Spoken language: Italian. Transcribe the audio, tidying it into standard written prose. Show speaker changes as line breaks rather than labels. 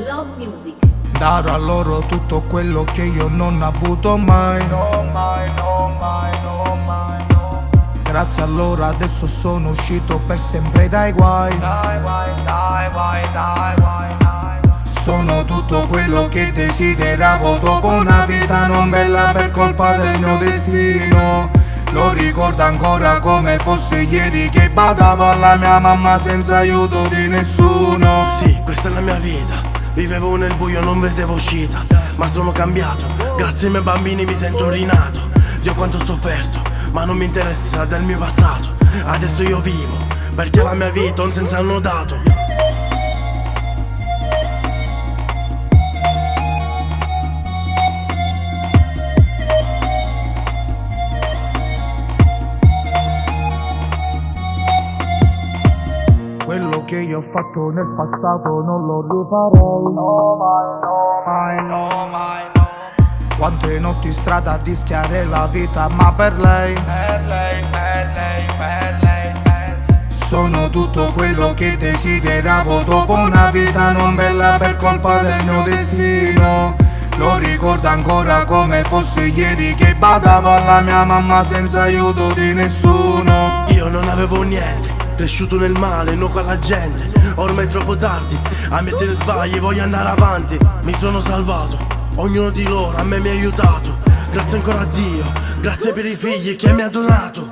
Love Music.
Darò a loro tutto quello che io non ho avuto mai.
No, mai, no, mai, no, mai, no.
Grazie a loro adesso sono uscito per sempre dai guai.
Dai, guai, dai, guai, dai, guai, dai.
Sono tutto quello che desideravo dopo una vita non bella per colpa del mio destino. Lo ricordo ancora come fosse ieri che badavo alla mia mamma senza aiuto di nessuno.
Sì, questa è la mia vita. Vivevo nel buio, non vedevo uscita, ma sono cambiato. Grazie ai miei bambini mi sento rinato. Dio quanto ho sofferto, ma non mi interessa del mio passato. Adesso io vivo, perché la mia vita un senso hanno dato.
Quello che io ho fatto nel passato non lo rifarei.
No, mai, no, mai, no, mai, no.
Quante notti in strada a rischiare la vita ma per lei
Per lei, per lei, per lei, per lei.
sono tutto quello che desideravo dopo una vita non bella per colpa del mio destino. Lo ricordo ancora come fosse ieri che badavo alla mia mamma senza aiuto di nessuno.
Io non avevo niente, cresciuto nel male, non con la gente. Ormai è troppo tardi, ammettere sbagli, voglio andare avanti. Mi sono salvato, ognuno di loro a me mi ha aiutato. Grazie ancora a Dio, grazie per i figli che mi ha donato.